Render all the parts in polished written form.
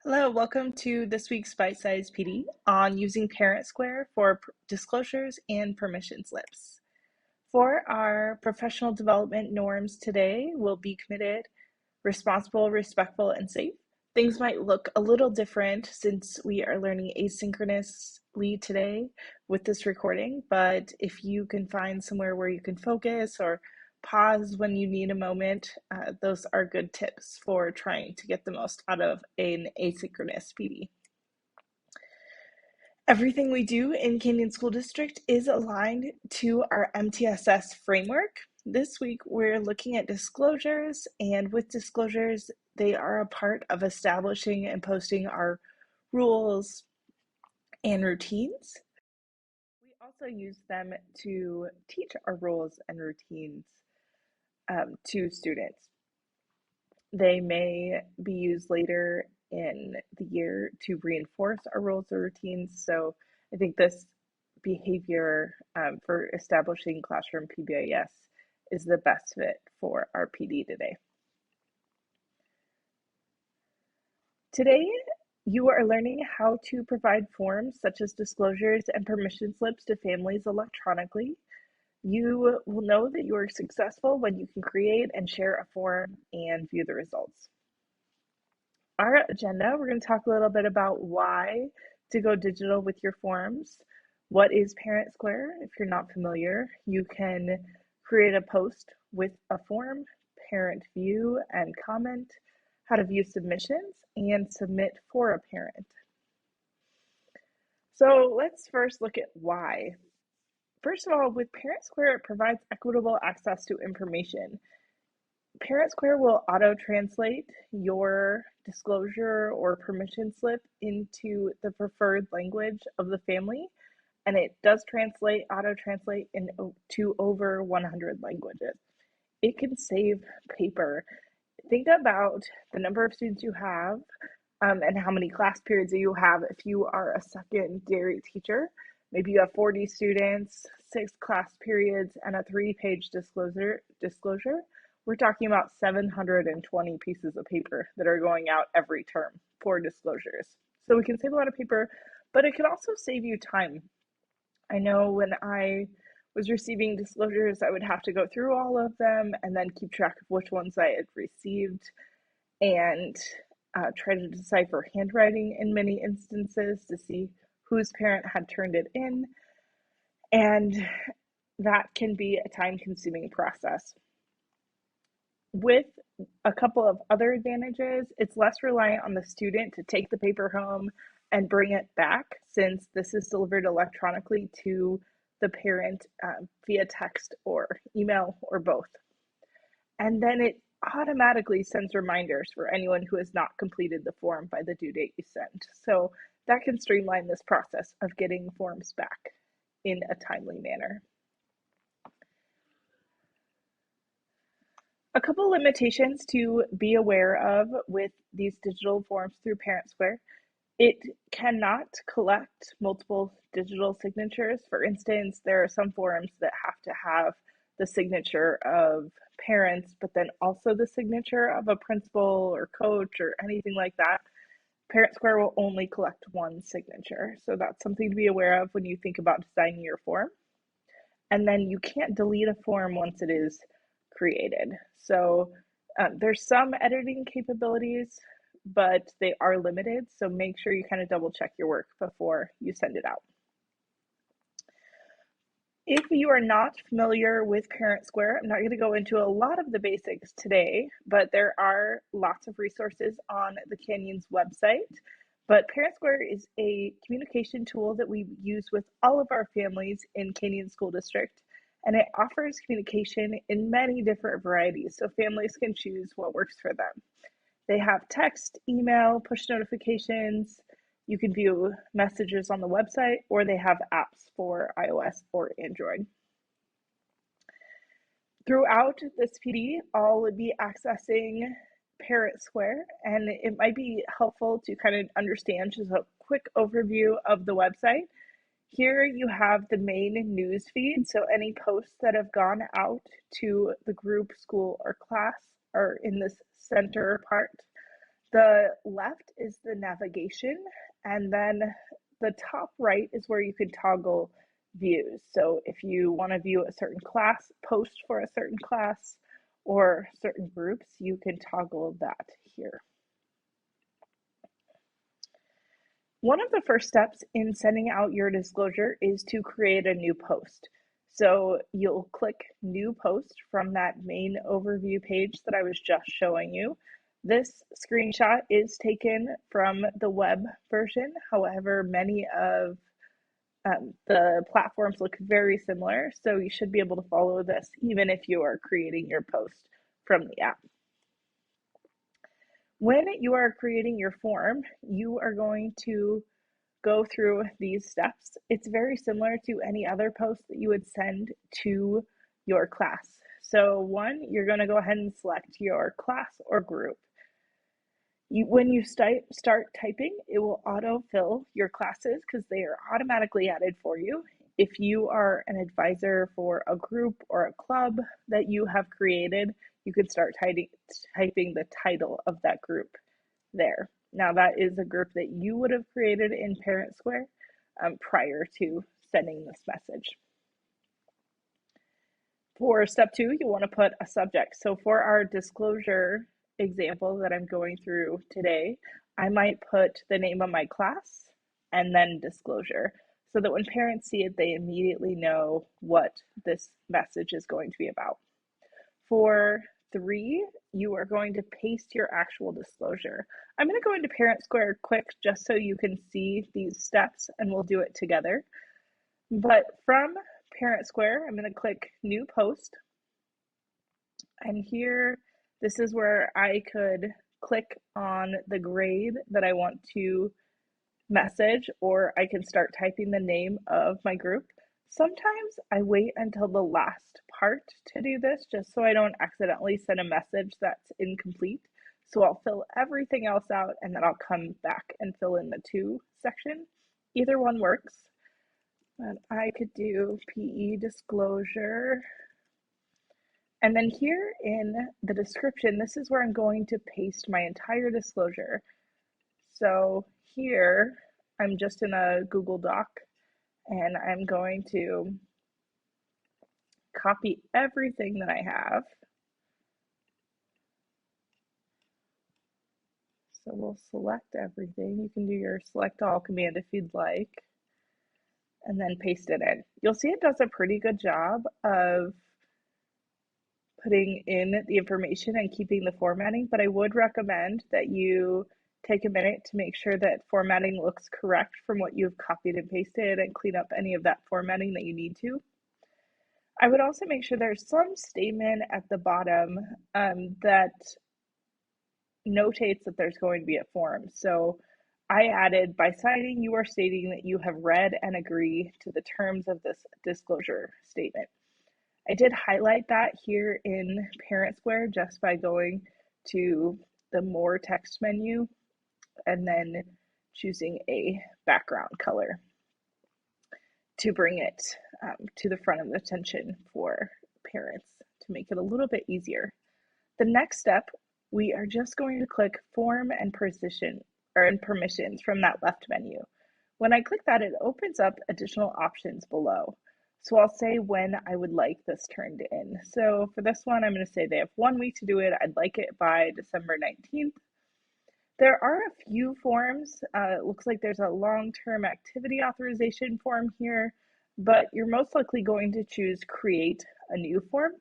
Hello, welcome to this week's Bite Size PD on using Parent Square for disclosures and permission slips. For our professional development norms today, we'll be committed, responsible, respectful, and safe. Things might look a little different since we are learning asynchronously today with this recording, but if you can find somewhere where you can focus or pause when you need a moment, those are good tips for trying to get the most out of an asynchronous PD. Everything we do in Canyon School District is aligned to our MTSS framework. This week, we're looking at disclosures, and with disclosures, they are a part of establishing and posting our rules and routines. We also use them to teach our rules and routines to students. They may be used later in the year to reinforce our rules or routines. So I think this behavior for establishing classroom PBIS is the best fit for our PD today. Today, you are learning how to provide forms such as disclosures and permission slips to families electronically. You will know that you are successful when you can create and share a form and view the results. Our agenda, we're going to talk a little bit about why to go digital with your forms. What is Parent Square? If you're not familiar, you can create a post with a form, parent view and comment, how to view submissions, and submit for a parent. So let's first look at why. First of all, with Parent Square, it provides equitable access to information. Parent Square will auto-translate your disclosure or permission slip into the preferred language of the family, and it does auto-translate into over 100 languages. It can save paper. Think about the number of students you have and how many class periods you have if you are a secondary teacher. Maybe you have 40 students, 6 class periods, and a 3-page disclosure. We're talking about 720 pieces of paper that are going out every term for disclosures. So we can save a lot of paper, but it can also save you time. I know when I was receiving disclosures, I would have to go through all of them and then keep track of which ones I had received and try to decipher handwriting in many instances to see whose parent had turned it in. And that can be a time-consuming process. With a couple of other advantages, it's less reliant on the student to take the paper home and bring it back, since this is delivered electronically to the parent via text or email or both. And then it automatically sends reminders for anyone who has not completed the form by the due date you send. So that can streamline this process of getting forms back in a timely manner. A couple limitations to be aware of with these digital forms through Parent Square. It cannot collect multiple digital signatures. For instance, there are some forms that have to have the signature of parents, but then also the signature of a principal or coach or anything like that. Parent Square will only collect one signature. So that's something to be aware of when you think about designing your form. And then you can't delete a form once it is created. So there's some editing capabilities, but they are limited. So make sure you kind of double check your work before you send it out. If you are not familiar with Parent Square, I'm not going to go into a lot of the basics today, but there are lots of resources on the Canyon's website. But Parent Square is a communication tool that we use with all of our families in Canyon School District, and it offers communication in many different varieties, so families can choose what works for them. They have text, email, push notifications. You can view messages on the website, or they have apps for iOS or Android. Throughout this PD, I'll be accessing Parent Square, and it might be helpful to kind of understand just a quick overview of the website. Here you have the main news feed, so any posts that have gone out to the group, school, or class are in this center part. The left is the navigation, and then the top right is where you can toggle views. So if you want to view a certain class, post for a certain class, or certain groups, you can toggle that here. One of the first steps in sending out your disclosure is to create a new post. So you'll click New Post from that main overview page that I was just showing you. This screenshot is taken from the web version. However, many of the platforms look very similar, so you should be able to follow this even if you are creating your post from the app. When you are creating your form, you are going to go through these steps. It's very similar to any other post that you would send to your class. So one, you're going to go ahead and select your class or group. When you start typing, it will autofill your classes because they are automatically added for you. If you are an advisor for a group or a club that you have created, you can start typing the title of that group there. Now, that is a group that you would have created in Parent Square prior to sending this message. For step 2, you want to put a subject. So for our disclosure example that I'm going through today, I might put the name of my class and then disclosure so that when parents see it, they immediately know what this message is going to be about. For 3, you are going to paste your actual disclosure. I'm going to go into Parent Square quick just so you can see these steps and we'll do it together. But from Parent Square, I'm going to click New Post. And here, this is where I could click on the grade that I want to message, or I can start typing the name of my group. Sometimes I wait until the last part to do this, just so I don't accidentally send a message that's incomplete. So I'll fill everything else out and then I'll come back and fill in the to section. Either one works. But I could do PE disclosure. And then here in the description, this is where I'm going to paste my entire disclosure. So here, I'm just in a Google Doc and I'm going to copy everything that I have. So we'll select everything. You can do your select all command if you'd like, and then paste it in. You'll see it does a pretty good job of putting in the information and keeping the formatting, but I would recommend that you take a minute to make sure that formatting looks correct from what you've copied and pasted and clean up any of that formatting that you need to. I would also make sure there's some statement at the bottom that notates that there's going to be a form. So I added, by signing, you are stating that you have read and agree to the terms of this disclosure statement. I did highlight that here in Parent Square just by going to the More text menu and then choosing a background color to bring it to the front of the attention for parents to make it a little bit easier. The next step, we are just going to click Form and Permissions from that left menu. When I click that, it opens up additional options below. So I'll say when I would like this turned in. So for this one, I'm going to say they have 1 week to do it. I'd like it by December 19th. There are a few forms. It looks like there's a long-term activity authorization form here, but you're most likely going to choose create a new form.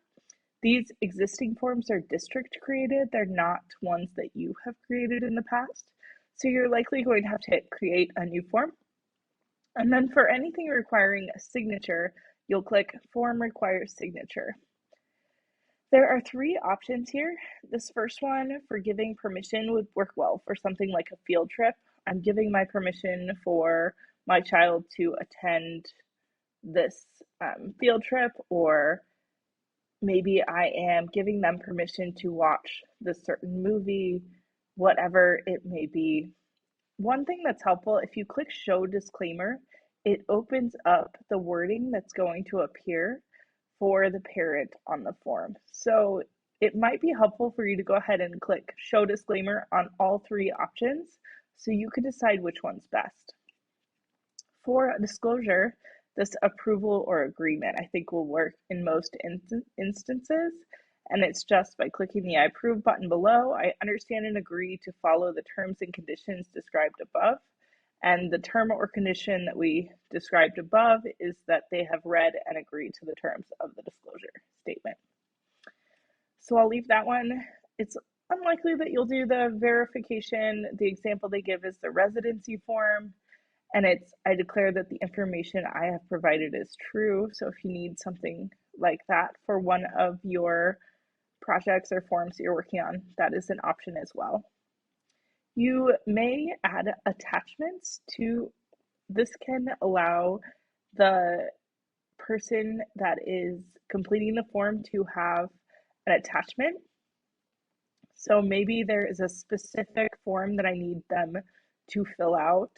These existing forms are district created. They're not ones that you have created in the past. So you're likely going to have to hit create a new form. And then for anything requiring a signature, you'll click Form Requires Signature. There are 3 options here. This first one for giving permission would work well for something like a field trip. I'm giving my permission for my child to attend this field trip, or maybe I am giving them permission to watch this certain movie, whatever it may be. One thing that's helpful, if you click Show Disclaimer, it opens up the wording that's going to appear for the parent on the form. So it might be helpful for you to go ahead and click Show Disclaimer on all three options so you can decide which one's best. For a disclosure, this approval or agreement I think will work in most instances, and it's just by clicking the I approve button below. I understand and agree to follow the terms and conditions described above, and the term or condition that we described above is that they have read and agreed to the terms of the disclosure statement. So I'll leave that one. It's unlikely that you'll do the verification. The example they give is the residency form, and it's, I declare that the information I have provided is true. So if you need something like that for one of your projects or forms that you're working on, that is an option as well. You may add attachments to this. Can allow the person that is completing the form to have an attachment. So maybe there is a specific form that I need them to fill out.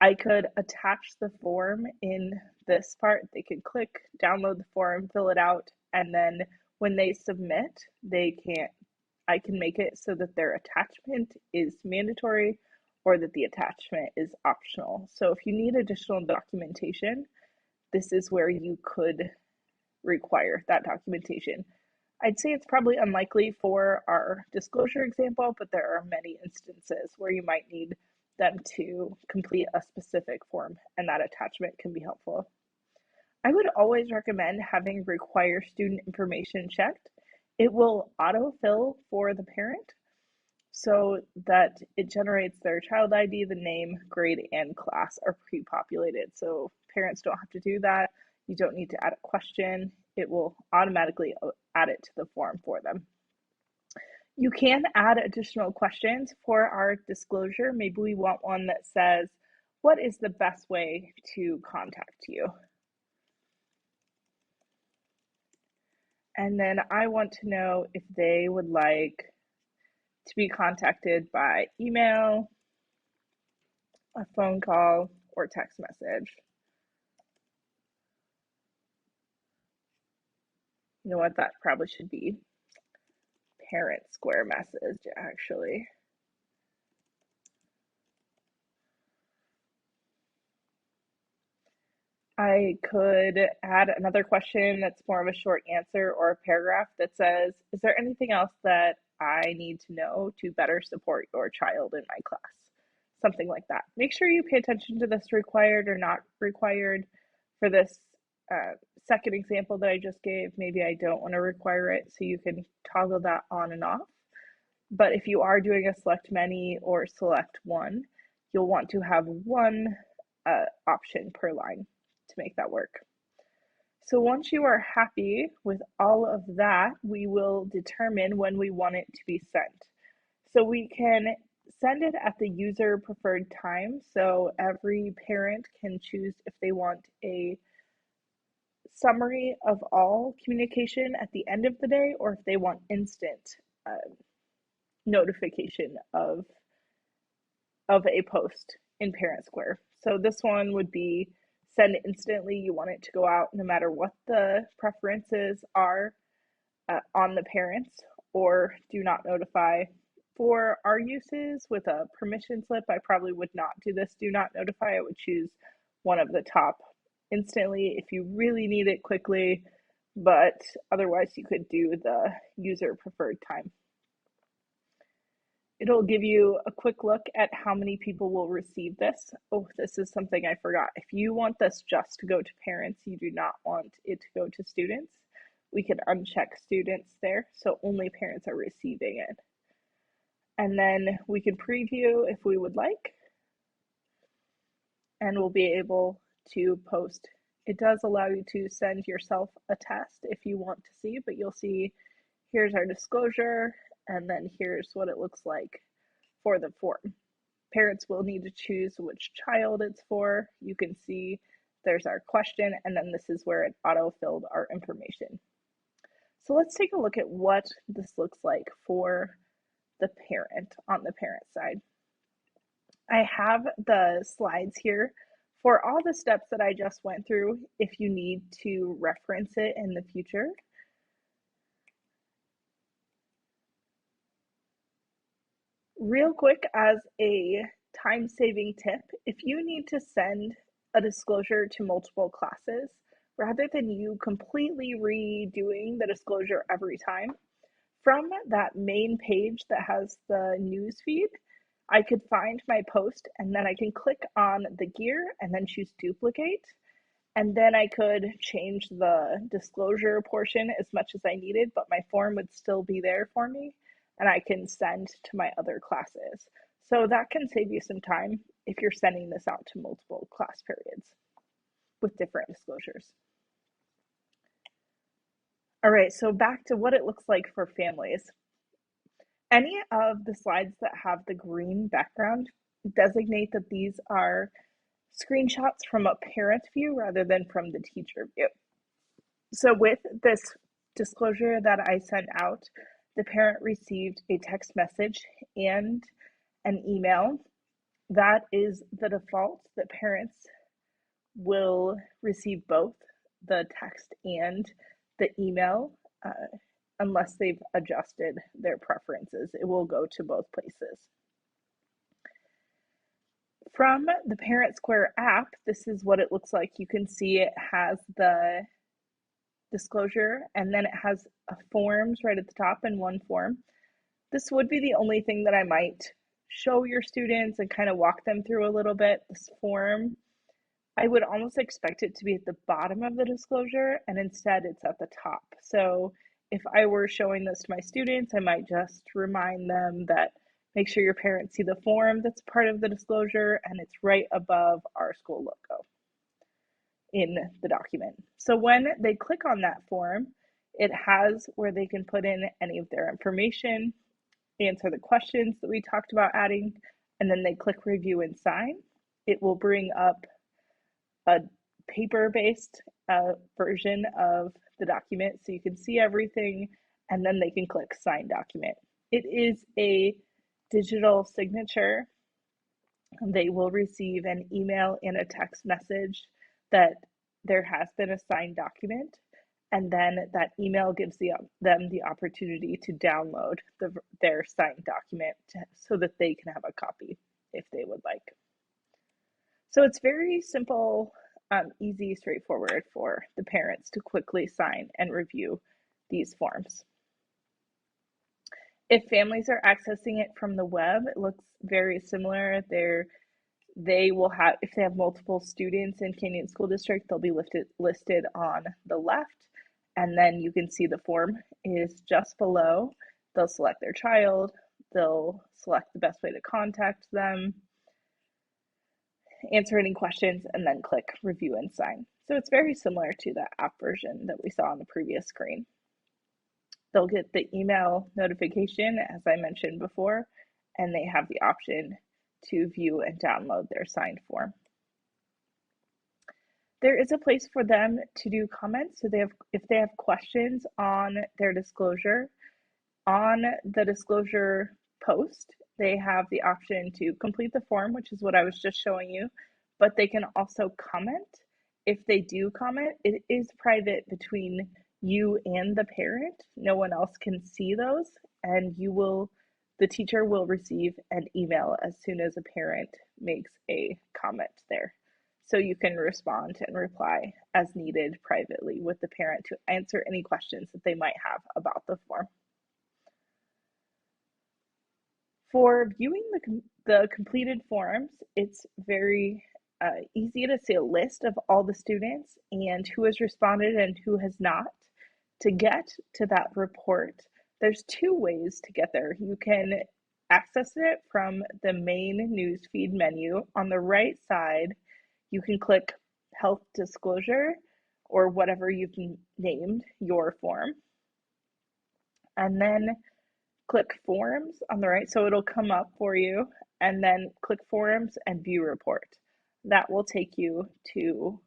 I could attach the form in this part. They could click, download the form, fill it out, and then when they submit, I can make it so that their attachment is mandatory or that the attachment is optional. So if you need additional documentation, this is where you could require that documentation. I'd say it's probably unlikely for our disclosure example, but there are many instances where you might need them to complete a specific form, and that attachment can be helpful. I would always recommend having require student information checked. It will autofill for the parent so that it generates their child ID, the name, grade, and class are pre-populated. So parents don't have to do that. You don't need to add a question. It will automatically add it to the form for them. You can add additional questions for our disclosure. Maybe we want one that says, what is the best way to contact you? And then I want to know if they would like to be contacted by email, a phone call, or text message. You know what, that probably should be parent square message, actually. I could add another question that's more of a short answer or a paragraph that says, is there anything else that I need to know to better support your child in my class? Something like that. Make sure you pay attention to this required or not required. For this second example that I just gave, maybe I don't want to require it, so you can toggle that on and off. But if you are doing a select many or select one, you'll want to have one option per line to make that work. So once you are happy with all of that, we will determine when we want it to be sent. So we can send it at the user preferred time. So every parent can choose if they want a summary of all communication at the end of the day, or if they want instant notification of a post in Parent Square. So this one would be send instantly. You want it to go out no matter what the preferences are on the parents, or do not notify. For our uses with a permission slip, I probably would not do this do not notify. I would choose one of the top, instantly, if you really need it quickly, but otherwise you could do the user preferred time. It'll give you a quick look at how many people will receive this. Oh, this is something I forgot. If you want this just to go to parents, you do not want it to go to students, we can uncheck students there, so only parents are receiving it. And then we can preview if we would like, and we'll be able to post. It does allow you to send yourself a test if you want to see, but you'll see here's our disclosure, and then here's what it looks like for the form. Parents will need to choose which child it's for. You can see there's our question, and then this is where it auto-filled our information. So let's take a look at what this looks like for the parent on the parent side. I have the slides here for all the steps that I just went through if you need to reference it in the future. Real quick, as a time-saving tip, if you need to send a disclosure to multiple classes, rather than you completely redoing the disclosure every time, from that main page that has the news feed, I could find my post and then I can click on the gear and then choose duplicate. And then I could change the disclosure portion as much as I needed, but my form would still be there for me and I can send to my other classes. So that can save you some time if you're sending this out to multiple class periods with different disclosures. All right, so back to what it looks like for families. Any of the slides that have the green background designate that these are screenshots from a parent view rather than from the teacher view. So with this disclosure that I sent out, the parent received a text message and an email. That is the default that parents will receive both the text and the email unless they've adjusted their preferences. It will go to both places. From the Parent Square app, this is what it looks like. You can see it has the disclosure and then it has a forms right at the top in one form. This would be the only thing that I might show your students and kind of walk them through a little bit. This form, I would almost expect it to be at the bottom of the disclosure and instead it's at the top. So if I were showing this to my students, I might just remind them that make sure your parents see the form that's part of the disclosure and it's right above our school logo in the document. So when they click on that form, it has where they can put in any of their information, answer the questions that we talked about adding, and then they click review and sign. It will bring up a paper-based version of the document so you can see everything, and then they can click sign document. It is a digital signature. They will receive an email and a text message that there has been a signed document, and then that email gives them the opportunity to download their signed document so that they can have a copy if they would like. So it's very simple, easy, straightforward for the parents to quickly sign and review these forms. If families are accessing it from the web, it looks very similar. They will have, if they have multiple students in Canyon School District, they'll be listed on the left, and then you can see the form is just below. They'll select their child, they'll select the best way to contact them, answer any questions, and then click review and sign. So it's very similar to the app version that we saw on the previous screen. They'll get the email notification, as I mentioned before, and they have the option to view and download their signed form. There is a place for them to do comments. So if they have questions on their disclosure, on the disclosure post, they have the option to complete the form, which is what I was just showing you, but they can also comment. If they do comment, it is private between you and the parent. No one else can see those, and the teacher will receive an email as soon as a parent makes a comment there. So you can respond and reply as needed privately with the parent to answer any questions that they might have about the form. For viewing the completed forms, it's very easy to see a list of all the students and who has responded and who has not. To get to that report, there's two ways to get there. You can access it from the main newsfeed menu. On the right side, you can click Health Disclosure or whatever you've named your form. And then click Forms on the right, so it'll come up for you, and then click Forms and View Report. That will take you to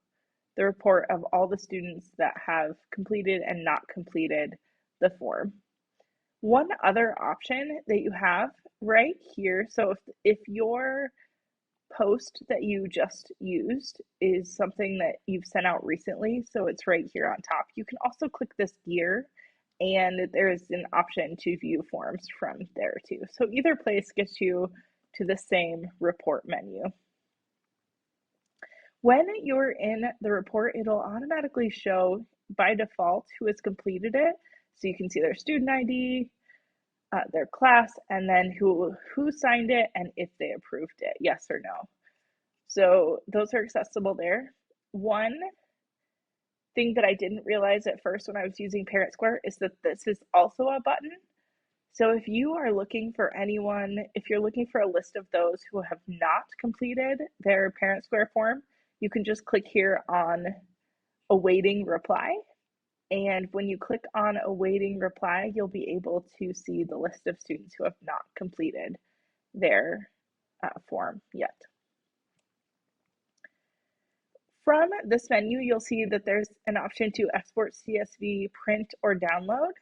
the report of all the students that have completed and not completed the form. One other option that you have right here, so if your post that you just used is something that you've sent out recently, so it's right here on top, you can also click this gear and there's an option to view forms from there too. So either place gets you to the same report menu. When you're in the report, it'll automatically show by default who has completed it. So you can see their student ID, their class, and then who signed it and if they approved it, yes or no. So those are accessible there. One thing that I didn't realize at first when I was using Parent Square is that this is also a button. So if you are looking for anyone, if you're looking for a list of those who have not completed their Parent Square form, you can just click here on awaiting reply. And when you click on awaiting reply, you'll be able to see the list of students who have not completed their form yet. From this menu, you'll see that there's an option to export CSV, print, or download.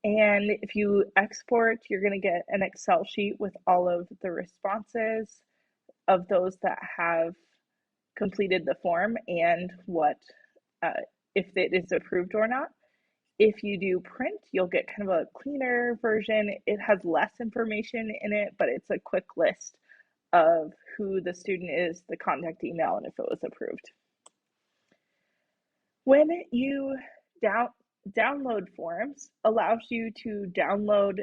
And if you export, you're going to get an Excel sheet with all of the responses of those that have completed the form and what if it is approved or not. If you do print, you'll get kind of a cleaner version. It has less information in it, but it's a quick list of who the student is, the contact email, and if it was approved. When you download forms, allows you to download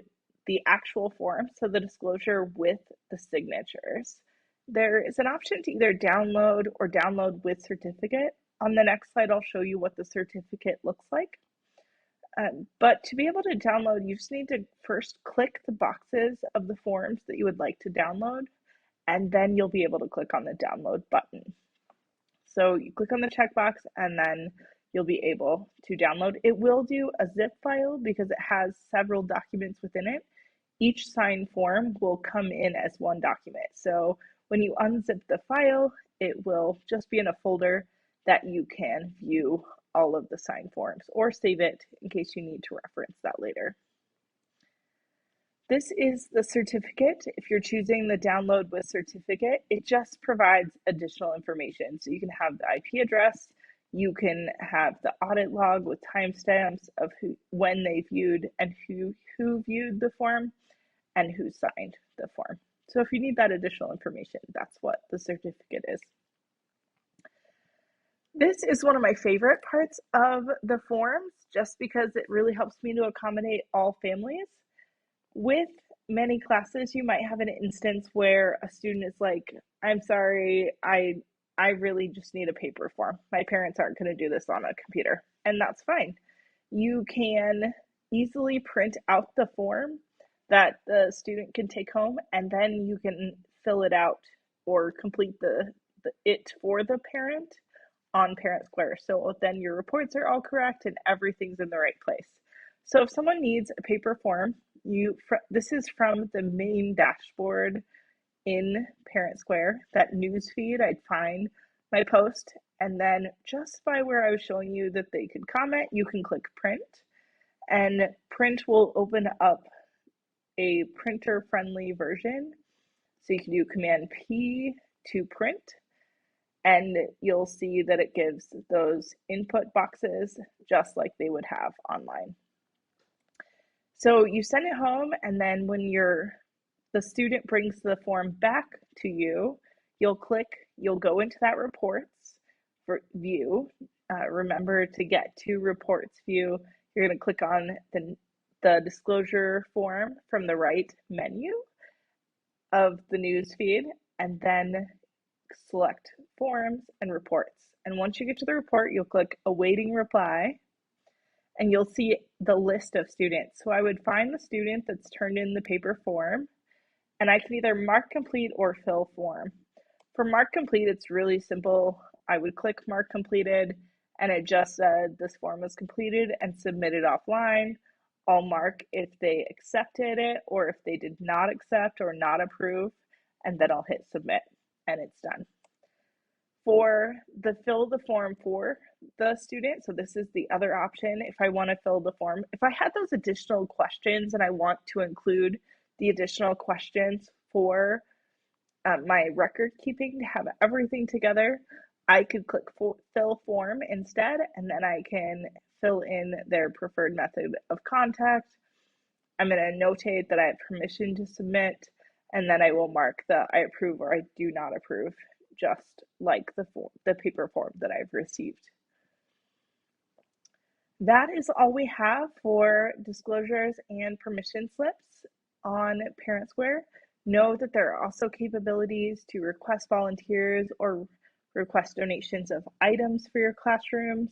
the actual form, so the disclosure with the signatures. There is an option to either download or download with certificate. On the next slide, I'll show you what the certificate looks like. But to be able to download, you just need to first click the boxes of the forms that you would like to download, and then you'll be able to click on the download button. So you click on the checkbox and then you'll be able to download. It will do a zip file because it has several documents within it. Each signed form will come in as one document. So when you unzip the file, it will just be in a folder that you can view all of the signed forms or save it in case you need to reference that later. This is the certificate. If you're choosing the download with certificate, it just provides additional information. So you can have the IP address, you can have the audit log with timestamps of when they viewed and who viewed the form and who signed the form. So if you need that additional information, that's what the certificate is. This is one of my favorite parts of the forms just because it really helps me to accommodate all families. With many classes, you might have an instance where a student is like, I'm sorry, I really just need a paper form. My parents aren't going to do this on a computer, and that's fine. You can easily print out the form that the student can take home, and then you can fill it out or complete it for the parent on Parent Square. So then your reports are all correct and everything's in the right place. So if someone needs a paper form, this is from the main dashboard in Parent Square, that news feed. I'd find my post, and then just by where I was showing you that they could comment, you can click print, and print will open up a printer-friendly version. So you can do Command P to print, and you'll see that it gives those input boxes just like they would have online. So you send it home, and then when the student brings the form back to you, you'll go into that reports view. Remember to get to reports view, you're going to click on the disclosure form from the right menu of the news feed, and then select forms and reports. And once you get to the report, you'll click awaiting reply, and you'll see the list of students. So I would find the student that's turned in the paper form, and I can either mark complete or fill form. For mark complete, it's really simple. I would click mark completed, and it just said this form was completed and submitted offline. I'll mark if they accepted it or if they did not accept or not approve, and then I'll hit submit, and it's done. For the fill the form for the student, so this is the other option. If I want to fill the form, if I had those additional questions and I want to include the additional questions for my record keeping to have everything together, I could click fill form instead, and then I can fill in their preferred method of contact. I'm going to notate that I have permission to submit, and then I will mark the I approve or I do not approve, just like the paper form that I've received. That is all we have for disclosures and permission slips on ParentSquare. Know that there are also capabilities to request volunteers or request donations of items for your classrooms.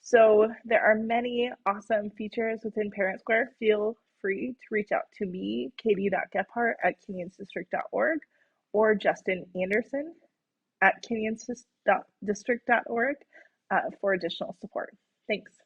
So there are many awesome features within ParentSquare. Feel free to reach out to me, katie.gephardt at kenyonsdistrict.org, or Justin Anderson at kenyonsdistrict.org for additional support. Thanks.